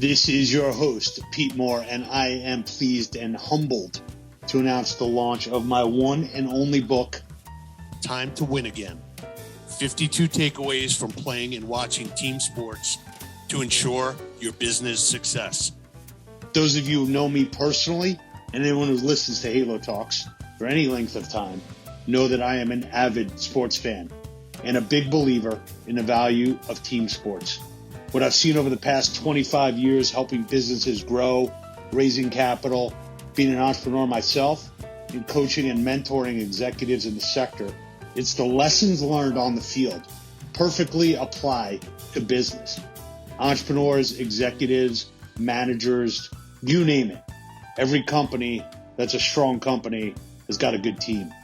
This is your host, Pete Moore, and I am pleased and humbled to announce the launch of my one and only book, Time to Win Again. 52 takeaways from playing and watching team sports to ensure your business success. Those of you who know me personally, and anyone who listens to Halo Talks for any length of time, know that I am an avid sports fan and a big believer in the value of team sports. What I've seen over the past 25 years helping businesses grow, raising capital, being an entrepreneur myself, and coaching and mentoring executives in the sector, it's the lessons learned on the field perfectly apply to business. Entrepreneurs, executives, managers, you name it. Every company that's a strong company has got a good team.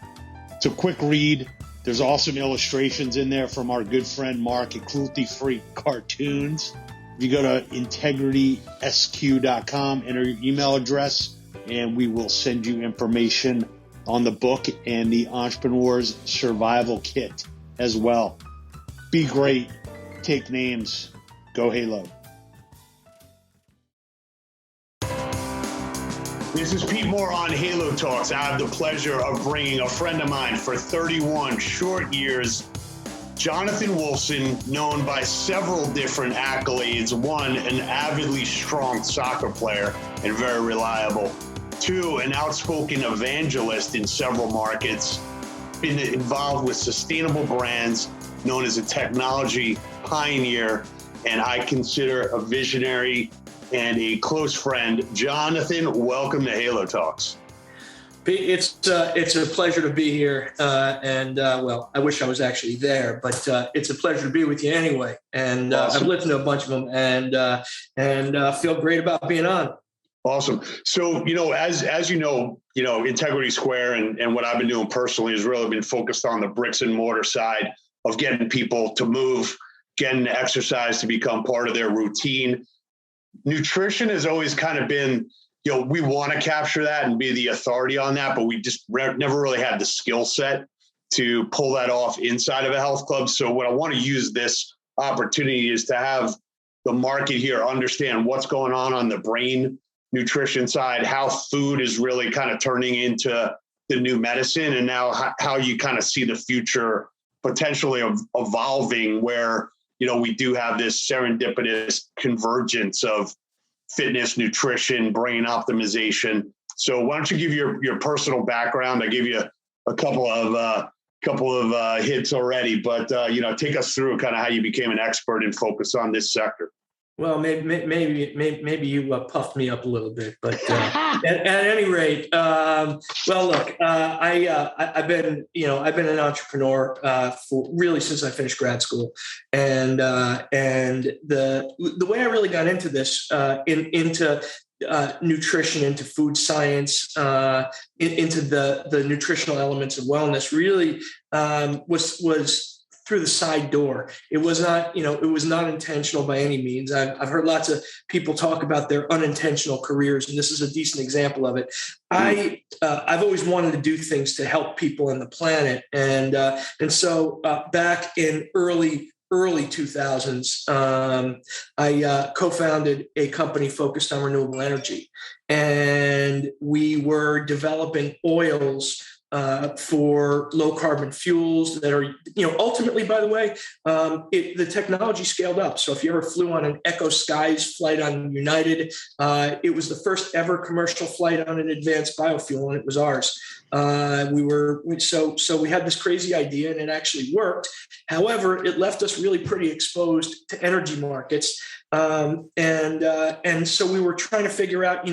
It's a quick read. There's awesome illustrations in there from our good friend Mark at Cruelty Free Cartoons. If you go to integritysq.com, enter your email address, and we will send you information on the book and the Entrepreneur's Survival Kit as well. Be great. Take names. Go Halo. This is Pete Moore on Halo Talks. I have the pleasure of bringing a friend of mine for 31 short years, Jonathan Wolfson, known by several different accolades. One, an avidly strong soccer player and very reliable. Two, an outspoken evangelist in several markets. Been involved with sustainable brands, known as a technology pioneer, and I consider a visionary and a close friend. Jonathan, welcome to Halo Talks. Pete, it's a pleasure to be here, well, I wish I was actually there, but it's a pleasure to be with you anyway. And awesome. I've listened to a bunch of them, and feel great about being on. Awesome. So, as you know, Integrity Square and what I've been doing personally has really been focused on the bricks and mortar side of getting people to move, getting to exercise to become part of their routine. Nutrition has always kind of been, we want to capture that and be the authority on that, but we just never really had the skill set to pull that off inside of a health club. So what I want to use this opportunity is to have the market here understand what's going on the brain nutrition side, how food is really kind of turning into the new medicine, and now how you kind of see the future potentially evolving where we do have this serendipitous convergence of fitness, nutrition, brain optimization. So why don't you give your personal background? I gave you a couple of hits already, but take us through kind of how you became an expert and focus on this sector. Well, maybe you puffed me up a little bit, but at any rate, look, I've been an entrepreneur for really since I finished grad school, and the way I really got into this into nutrition, into food science, into the nutritional elements of wellness really was through the side door. It was not intentional by any means. I've heard lots of people talk about their unintentional careers, and this is a decent example of it. I've always wanted to do things to help people and the planet, and so back in early 2000s, I co-founded a company focused on renewable energy, and we were developing oils for low carbon fuels that are, ultimately, by the way, the technology scaled up. So if you ever flew on an Echo Skies flight on United, it was the first ever commercial flight on an advanced biofuel, and it was ours. So we had this crazy idea, and it actually worked. However, it left us really pretty exposed to energy markets. And so we were trying to figure out,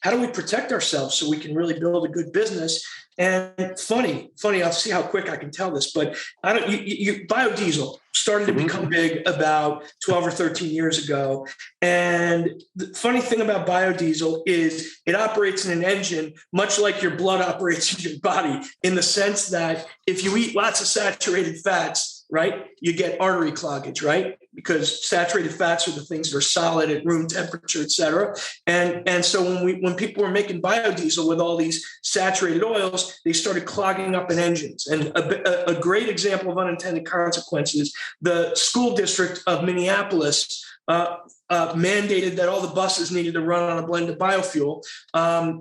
how do we protect ourselves so we can really build a good business? And funny, I'll see how quick I can tell this, but biodiesel started to become big about 12 or 13 years ago. And the funny thing about biodiesel is it operates in an engine, much like your blood operates in your body, in the sense that if you eat lots of saturated fats, right, you get artery cloggage, right? Because saturated fats are the things that are solid at room temperature, et cetera. And so when people were making biodiesel with all these saturated oils, they started clogging up in engines. And a great example of unintended consequences, the school district of Minneapolis mandated that all the buses needed to run on a blended biofuel.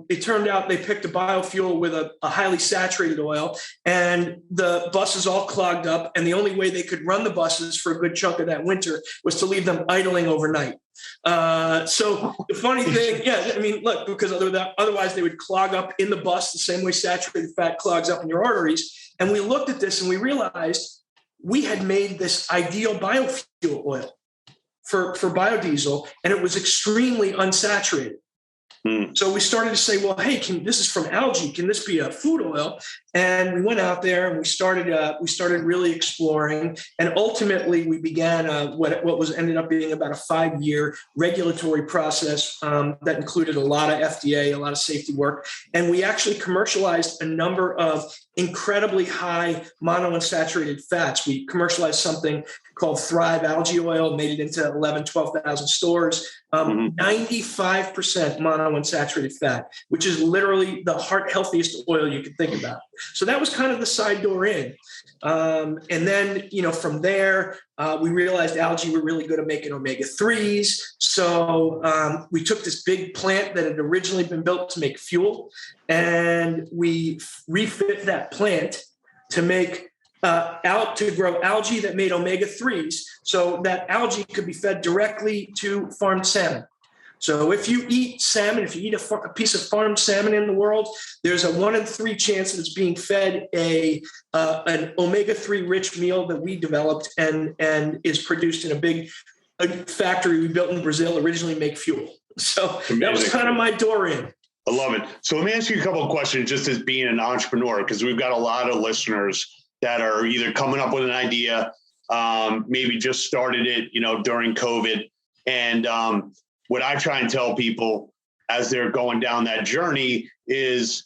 It turned out they picked a biofuel with a highly saturated oil, and the buses all clogged up. And the only way they could run the buses for a good chunk of that winter was to leave them idling overnight. So the funny thing, look, because otherwise they would clog up in the bus the same way saturated fat clogs up in your arteries. And we looked at this and we realized we had made this ideal biofuel oil for biodiesel, and it was extremely unsaturated. So we started to say, well, hey, this is from algae. Can this be a food oil? And we went out there and we started really exploring. And ultimately, we began what was ended up being about a 5-year regulatory process that included a lot of FDA, a lot of safety work. And we actually commercialized a number of incredibly high monounsaturated fats. We commercialized something called Thrive Algae Oil, made it into 11,000, 12,000 stores. 95% monounsaturated fat, which is literally the healthiest oil you could think about. So that was kind of the side door in. And then, from there, we realized algae were really good at making omega-3s. So we took this big plant that had originally been built to make fuel, and we refit that plant to make to grow algae that made omega-3s, so that algae could be fed directly to farmed salmon. So if you eat salmon, if you eat a piece of farmed salmon in the world, there's a 1 in 3 chance that it's being fed an omega-3 rich meal that we developed and is produced in a big factory we built in Brazil, originally make fuel. So amazing. That was kind of my door in. I love it. So let me ask you a couple of questions just as being an entrepreneur, because we've got a lot of listeners that are either coming up with an idea, maybe just started it, during COVID. And what I try and tell people as they're going down that journey is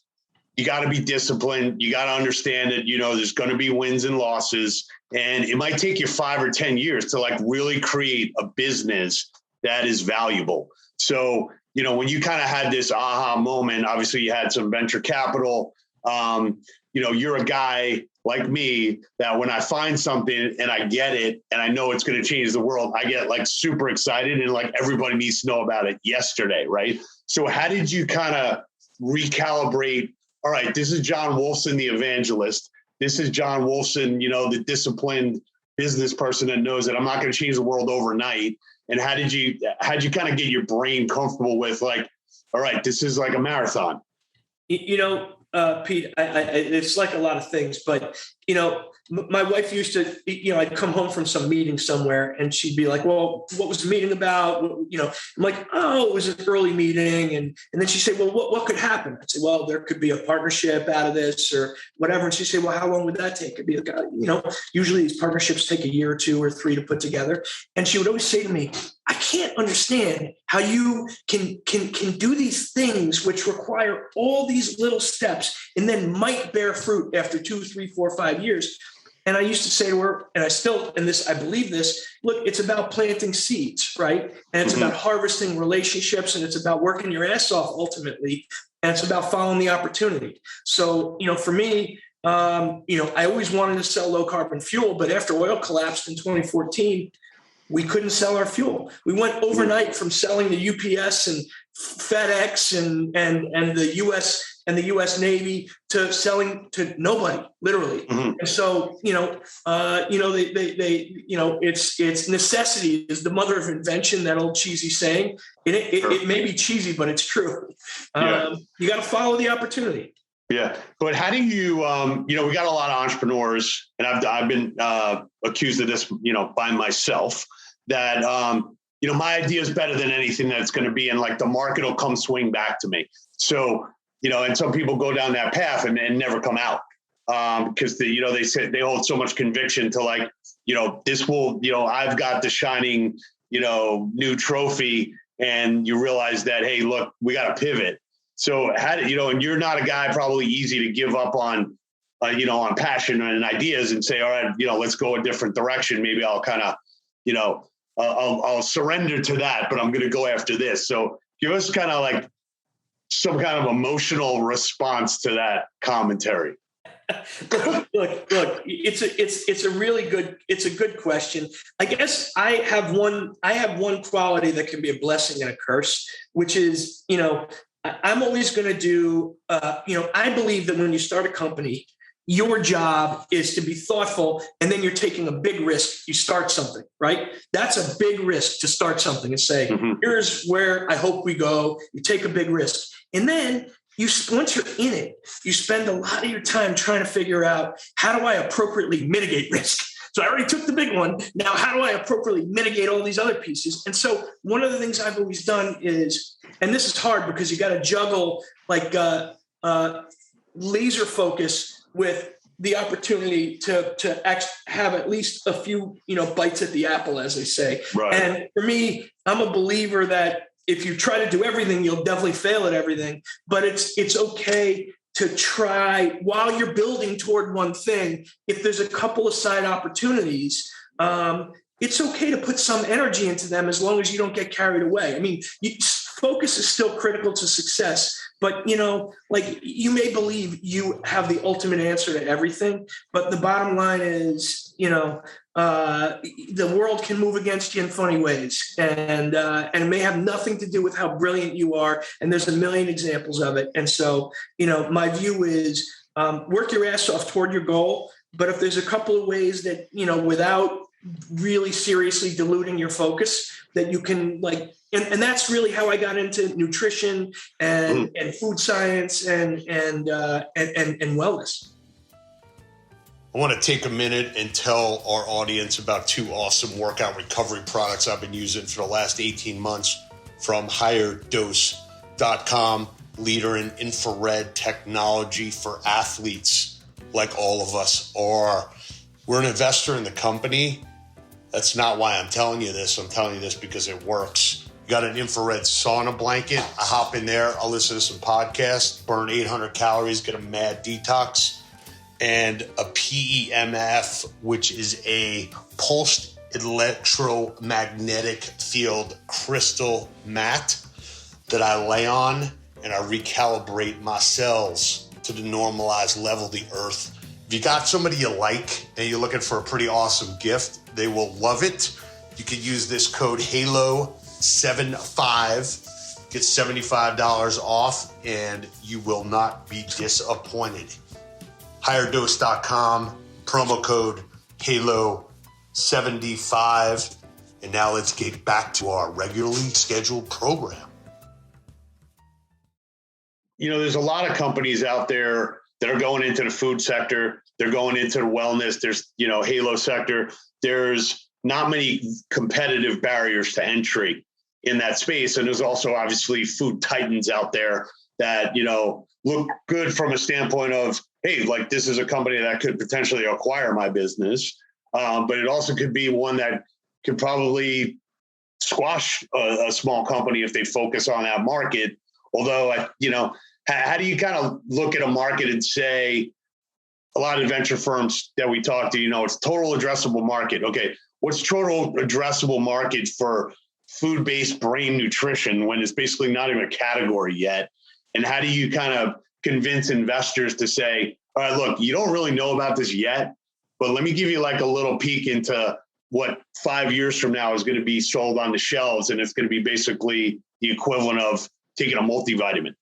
you got to be disciplined. You got to understand that, there's going to be wins and losses, and it might take you 5 or 10 years to really create a business that is valuable. So, when you kind of had this aha moment, obviously you had some venture capital, you're a guy like me that when I find something and I get it and I know it's going to change the world, I get super excited and everybody needs to know about it yesterday, right? So how did you kind of recalibrate? All right, this is John Wolfson, the evangelist. This is John Wolfson, the disciplined business person that knows that I'm not going to change the world overnight. And how'd you kind of get your brain comfortable with all right, this is like a marathon? Pete, it's like a lot of things, but, my wife used to, I'd come home from some meeting somewhere and she'd be like, well, what was the meeting about? I'm like, oh, it was an early meeting. And then she'd say, well, what could happen? I'd say, well, there could be a partnership out of this or whatever. And she'd say, well, how long would that take? It'd be usually these partnerships take a year or 2 or 3 to put together. And she would always say to me, I can't understand how you can do these things which require all these little steps and then might bear fruit after 2, 3, 4, 5 years. And I used to say to her, and I believe this, look, it's about planting seeds, right? And it's about harvesting relationships, and it's about working your ass off ultimately. And it's about following the opportunity. So, for me, I always wanted to sell low carbon fuel, but after oil collapsed in 2014, we couldn't sell our fuel. We went overnight from selling to UPS and FedEx and the US Navy to selling to nobody, literally. And so, it's necessity is the mother of invention, that old cheesy saying. It may be cheesy, but it's true. You got to follow the opportunity. Yeah. But how do you, we got a lot of entrepreneurs, and I've been accused of this, by myself, that, my idea is better than anything that's going to be, and the market will come swing back to me. So, and some people go down that path and never come out because they say they hold so much conviction to this will, I've got the shining, new trophy, and you realize that, hey, look, we got to pivot. So how do and you're not a guy probably easy to give up on, on passion and ideas and say, all right, let's go a different direction. Maybe I'll kind of, I'll surrender to that, but I'm going to go after this. So give us kind of some kind of emotional response to that commentary. Look, it's a really good question. I guess I have one quality that can be a blessing and a curse, which is, I'm always going to do, I believe that when you start a company, your job is to be thoughtful, and then you're taking a big risk. You start something, right? That's a big risk to start something and say, here's where I hope we go. You take a big risk. And then once you're in it, you spend a lot of your time trying to figure out, how do I appropriately mitigate risk? So I already took the big one. Now, how do I appropriately mitigate all these other pieces? And so one of the things I've always done is, and this is hard because you got to juggle like laser focus with the opportunity to have at least a few, bites at the apple, as they say. Right. And for me, I'm a believer that if you try to do everything, you'll definitely fail at everything. But it's okay to try while you're building toward one thing. If there's a couple of side opportunities, it's okay to put some energy into them as long as you don't get carried away. I mean, focus is still critical to success. But, like you may believe you have the ultimate answer to everything, but the bottom line is, the world can move against you in funny ways, and it may have nothing to do with how brilliant you are. And there's a million examples of it. And so, my view is work your ass off toward your goal. But if there's a couple of ways that, without really seriously diluting your focus, that you can and that's really how I got into nutrition and food science and wellness. I want to take a minute and tell our audience about two awesome workout recovery products I've been using for the last 18 months from Higherdosecom, leader in infrared technology for athletes like all of us are. We're an investor in the company. That's not why I'm telling you this. I'm telling you this because it works. You got an infrared sauna blanket. I hop in there. I'll listen to some podcasts, burn 800 calories, get a mad detox, and a PEMF, which is a pulsed electromagnetic field crystal mat that I lay on, and I recalibrate my cells to the normalized level of the earth. If you got somebody you like and you're looking for a pretty awesome gift, they will love it. You could use this code HALO75, get $75 off, and you will not be disappointed. Higherdose.com, promo code HALO75. And now let's get back to our regularly scheduled program. There's a lot of companies out there that are going into the food sector. They're going into the wellness. There's, Halo sector. There's not many competitive barriers to entry in that space. And there's also obviously food titans out there that, look good from a standpoint of, hey, this is a company that could potentially acquire my business. But it also could be one that could probably squash a small company if they focus on that market. Although, how do you kind of look at a market and say, a lot of venture firms that we talk to, it's total addressable market. Okay, what's total addressable market for food-based brain nutrition when it's basically not even a category yet? And how do you kind of convince investors to say, all right, look, you don't really know about this yet, but let me give you a little peek into what 5 years from now is going to be sold on the shelves. And it's going to be basically the equivalent of taking a multivitamin.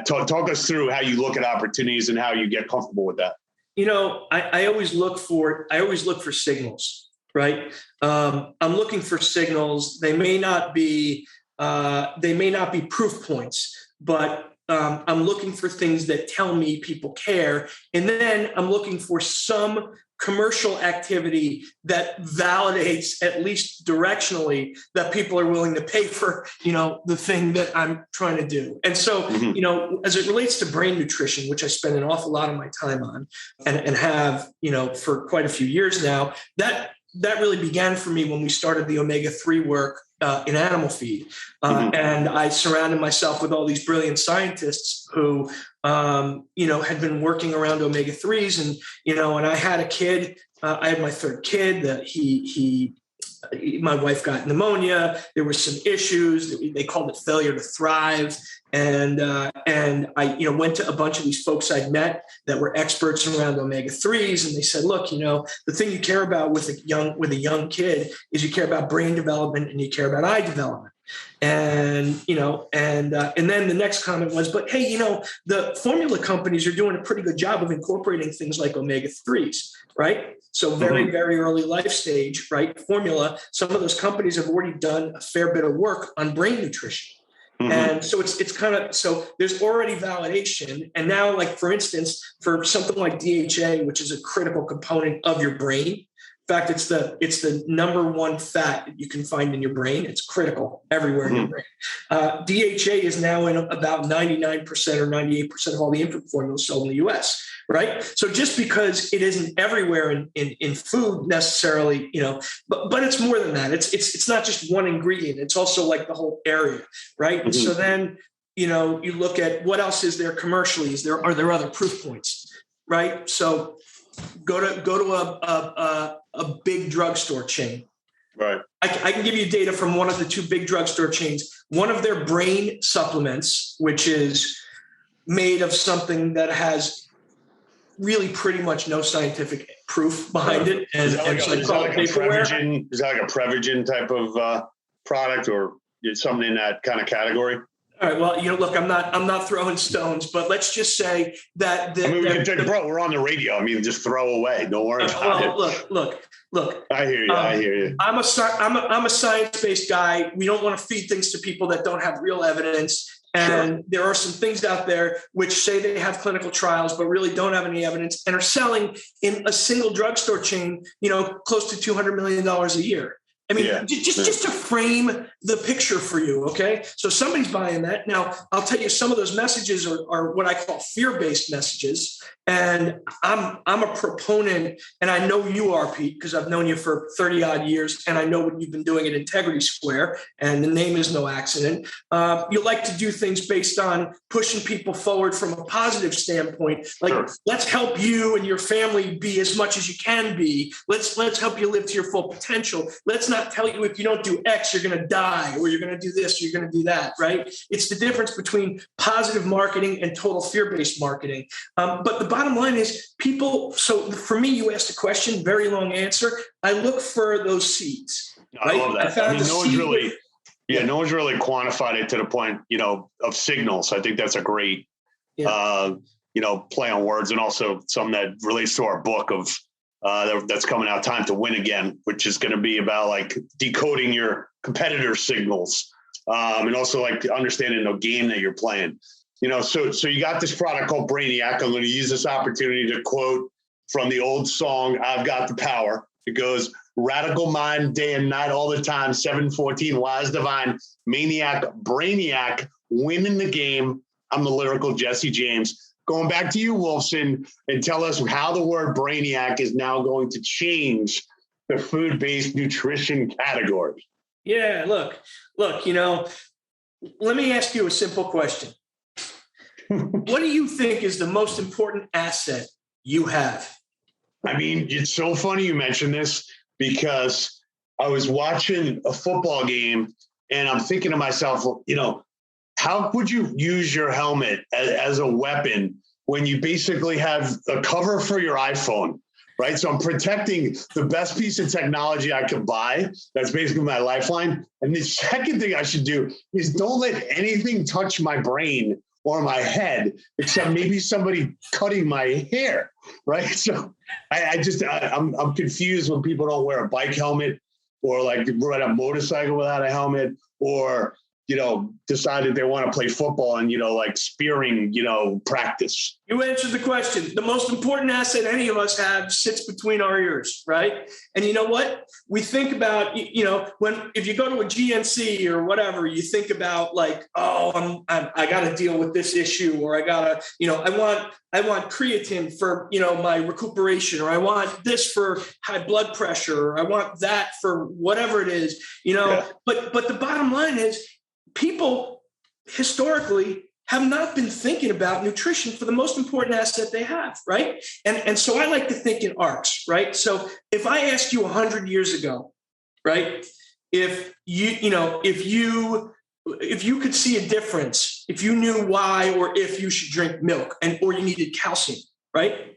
Talk us through how you look at opportunities and how you get comfortable with that. I always look for signals, right? I'm looking for signals. They may not be proof points, but I'm looking for things that tell me people care. And then I'm looking for some commercial activity that validates, at least directionally, that people are willing to pay for, the thing that I'm trying to do. And so, as it relates to brain nutrition, which I spend an awful lot of my time on and have, for quite a few years now, that really began for me when we started the omega-3 work in animal feed. And I surrounded myself with all these brilliant scientists who, had been working around omega-3s. And, and I had a kid, I had my third kid that he my wife got pneumonia. There were some issues. They called it failure to thrive. And I, went to a bunch of these folks I'd met that were experts around omega-3s. And they said, look, the thing you care about with a young kid is you care about brain development and you care about eye development. And then the next comment was, but hey, the formula companies are doing a pretty good job of incorporating things like omega-3s, right? So very, very early life stage, right? Formula, some of those companies have already done a fair bit of work on brain nutrition. And so it's kind of, so there's already validation. And now, like, for instance, for something like DHA, which is a critical component of your brain. In fact, it's the number one fat that you can find in your brain. It's critical everywhere in your brain. DHA is now in about 99% or 98% of all the infant formulas sold in the US, right? So just because it isn't everywhere in food necessarily, but it's more than that. It's not just one ingredient. It's also like the whole area, right? And so then, you look at what else is there commercially? Are there other proof points, right? So go to a big drugstore chain. Right. I can give you data from one of the two big drugstore chains. One of their brain supplements, which is made of something that has really pretty much no scientific proof behind it. And is that like a Prevagen type of product, or something in that kind of category? All right. Well, look, I'm not throwing stones, but let's just say that. We're on the radio. I mean, just throw away. Don't worry about it. Look. I hear you. I'm a science-based guy. We don't want to feed things to people that don't have real evidence. And there are some things out there which say they have clinical trials, but really don't have any evidence and are selling in a single drugstore chain, close to $200 million a year. I mean, just to frame the picture for you, okay? So somebody's buying that. Now, I'll tell you, some of those messages are what I call fear-based messages. And I'm a proponent, and I know you are, Pete, because I've known you for 30-odd years, and I know what you've been doing at Integrity Square, and the name is no accident. You like to do things based on pushing people forward from a positive standpoint. Like, let's help you and your family be as much as you can be. Let's help you live to your full potential. Let's not tell you if you don't do X, you're going to die, or you're going to do this, or you're going to do that, right? It's the difference between positive marketing and total fear-based marketing. But the bottom line is people. So for me, you asked a question, very long answer. I look for those seeds. Right? I love that. No one's really quantified it to the point, of signals. I think that's a great, play on words, and also something that relates to our book of that's coming out, Time to Win Again, which is going to be about like decoding your competitor signals, and also like understanding the game that you're playing. So you got this product called Brainiac. I'm going to use this opportunity to quote from the old song, I've Got the Power. It goes, radical mind, day and night, all the time, 714, wise divine, maniac, Brainiac, winning the game. I'm the lyrical Jesse James. Going back to you, Wolfson, and tell us how the word Brainiac is now going to change the food-based nutrition category. Yeah, look, let me ask you a simple question. What do you think is the most important asset you have? I mean, it's so funny you mentioned this, because I was watching a football game and I'm thinking to myself, how would you use your helmet as a weapon when you basically have a cover for your iPhone, right? So I'm protecting the best piece of technology I could buy. That's basically my lifeline. And the second thing I should do is don't let anything touch my brain or my head, except maybe somebody cutting my hair, right? So I'm confused when people don't wear a bike helmet, or like ride a motorcycle without a helmet, or decided they want to play football and, like spearing, practice. You answered the question. The most important asset any of us have sits between our ears, right? And you know what? We think about, if you go to a GNC or whatever, you think about like, oh, I got to deal with this issue, or I got to, I want creatine for, my recuperation, or I want this for high blood pressure, or I want that for whatever it is, but the bottom line is, people historically have not been thinking about nutrition for the most important asset they have, right? And so I like to think in arcs, right? So if I asked you 100 years ago, right? If you could see a difference, if you knew why or if you should drink milk or you needed calcium, right?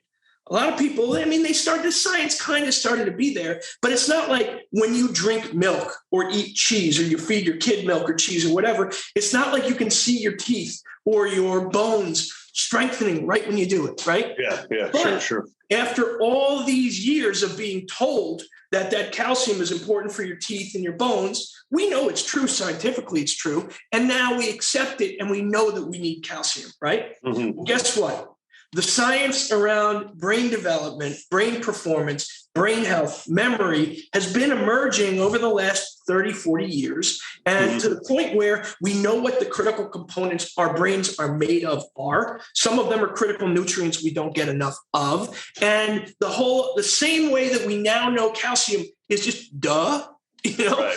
A lot of people, the science kind of started to be there, but it's not like when you drink milk or eat cheese or you feed your kid milk or cheese or whatever, it's not like you can see your teeth or your bones strengthening right when you do it, right? Yeah, sure. After all these years of being told that calcium is important for your teeth and your bones, we know it's true. Scientifically, it's true. And now we accept it and we know that we need calcium, right? Mm-hmm. Well, guess what? The science around brain development, brain performance, brain health, memory has been emerging over the last 30, 40 years. And to the point where we know what the critical components our brains are made of are. Some of them are critical nutrients we don't get enough of. And the same way that we now know calcium is just duh.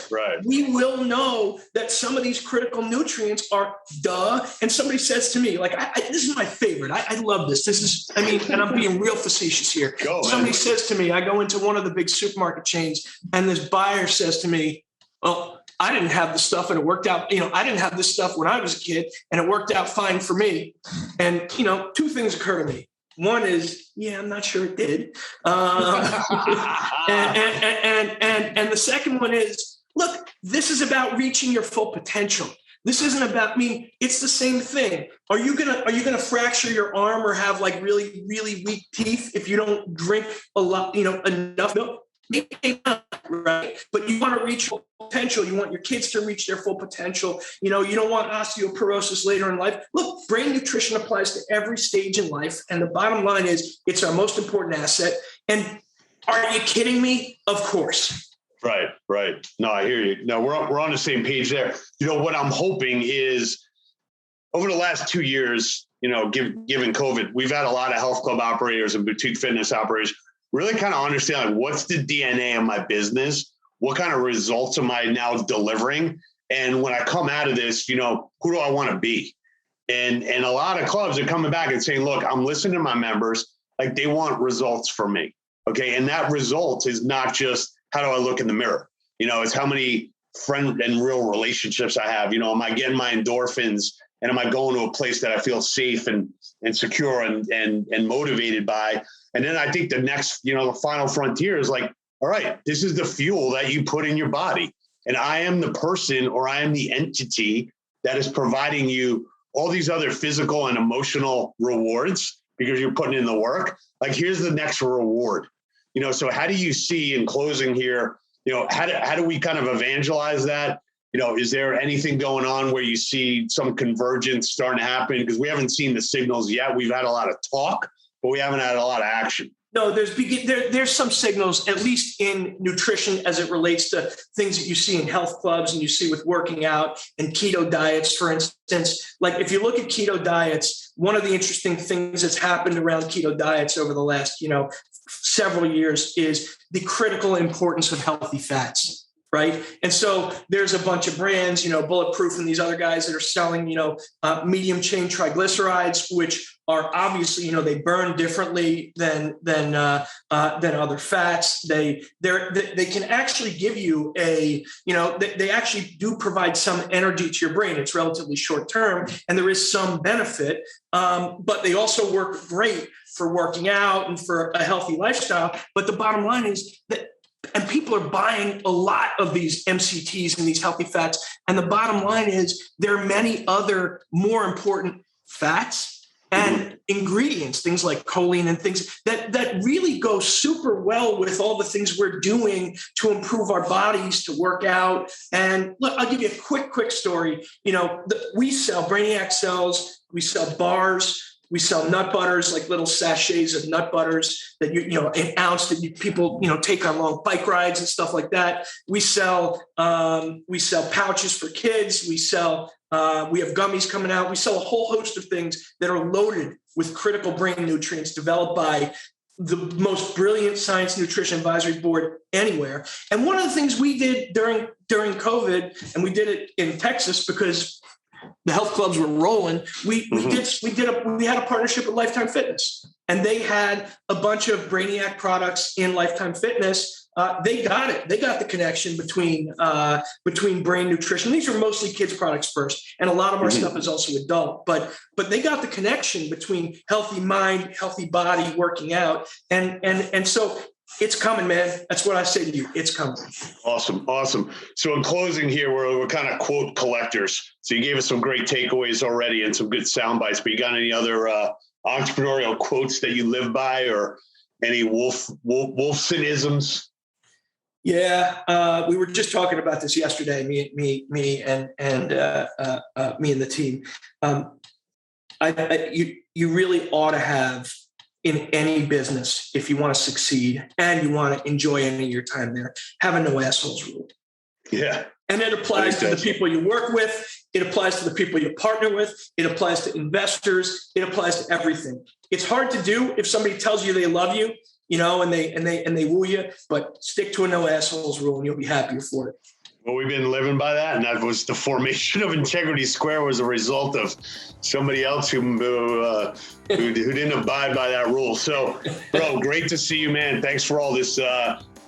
Right. We will know that some of these critical nutrients are duh. And somebody says to me, like, this is my favorite. I love this. And I'm being real facetious here. Somebody says to me, I go into one of the big supermarket chains and this buyer says to me, well, I didn't have the stuff and it worked out. I didn't have this stuff when I was a kid and it worked out fine for me. And, two things occur to me. One is, I'm not sure it did. And the second one is, look, this is about reaching your full potential. This isn't about it's the same thing. Are you gonna fracture your arm or have like really, really weak teeth if you don't drink a lot, enough milk? Maybe not, right? But you want to reach full potential. You want your kids to reach their full potential. You don't want osteoporosis later in life. Look, brain nutrition applies to every stage in life. And the bottom line is it's our most important asset. And are you kidding me? Of course. Right. No, I hear you. No, we're on the same page there. What I'm hoping is over the last 2 years, given COVID, we've had a lot of health club operators and boutique fitness operators really kind of understand like, what's the DNA of my business? What kind of results am I now delivering? And when I come out of this, who do I want to be? And a lot of clubs are coming back and saying, look, I'm listening to my members. Like they want results from me. Okay. And that result is not just how do I look in the mirror? It's how many friend and real relationships I have. Am I getting my endorphins and am I going to a place that I feel safe and secure and motivated by? And then I think the next, the final frontier is like, all right, this is the fuel that you put in your body. And I am the person or I am the entity that is providing you all these other physical and emotional rewards because you're putting in the work. Like, here's the next reward. So how do you see in closing here, how do we kind of evangelize that? Is there anything going on where you see some convergence starting to happen? Because we haven't seen the signals yet. We've had a lot of talk, but we haven't had a lot of action. No, there's some signals, at least in nutrition, as it relates to things that you see in health clubs and you see with working out and keto diets, for instance. Like if you look at keto diets, one of the interesting things that's happened around keto diets over the last, several years is the critical importance of healthy fats. Right. And so there's a bunch of brands, Bulletproof and these other guys that are selling, medium chain triglycerides, which are obviously, they burn differently than other fats. They can actually give you they actually do provide some energy to your brain. It's relatively short term and there is some benefit, but they also work great for working out and for a healthy lifestyle. But the bottom line is that and people are buying a lot of these MCTs and these healthy fats. And the bottom line is there are many other more important fats and ingredients, things like choline and things that really go super well with all the things we're doing to improve our bodies, to work out. And look, I'll give you a quick story. We sell Brainiac cells, we sell bars. We sell nut butters, like little sachets of nut butters that an ounce that people take on long bike rides and stuff like that. We sell pouches for kids. We have gummies coming out. We sell a whole host of things that are loaded with critical brain nutrients developed by the most brilliant science nutrition advisory board anywhere. And one of the things we did during COVID, and we did it in Texas because the health clubs were rolling. We had a partnership with Lifetime Fitness, and they had a bunch of Brainiac products in Lifetime Fitness they got it. They got the connection between brain nutrition. These are mostly kids products first, and a lot of our stuff is also adult. But they got the connection between healthy mind, healthy body, working out, and so it's coming, man. That's what I say to you. It's coming. Awesome. So in closing here, we're kind of quote collectors. So you gave us some great takeaways already and some good sound bites. But you got any other entrepreneurial quotes that you live by, or any Wolfsonisms? Yeah, we were just talking about this yesterday. Me, and the team. You really ought to have, in any business, if you want to succeed and you want to enjoy any of your time there, have a no assholes rule. Yeah. And it applies to the people you work with. It applies to the people you partner with. It applies to investors. It applies to everything. It's hard to do if somebody tells you they love you, and they woo you, but stick to a no assholes rule and you'll be happier for it. Well, we've been living by that, and that was the formation of Integrity Square was a result of somebody else who didn't abide by that rule. So, bro, great to see you, man. Thanks for all this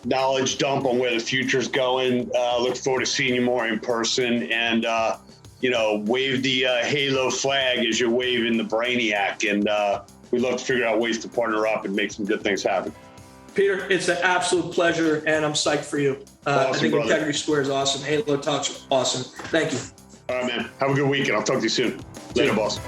knowledge dump on where the future's going. Look forward to seeing you more in person, and wave the Halo flag as you're waving the Brainiac, and we'd love to figure out ways to partner up and make some good things happen. Peter, it's an absolute pleasure, and I'm psyched for you. Awesome, I think brother. Integrity Square is awesome. Halo Talks awesome. Thank you. All right, man. Have a good weekend. I'll talk to you soon. Later, boss.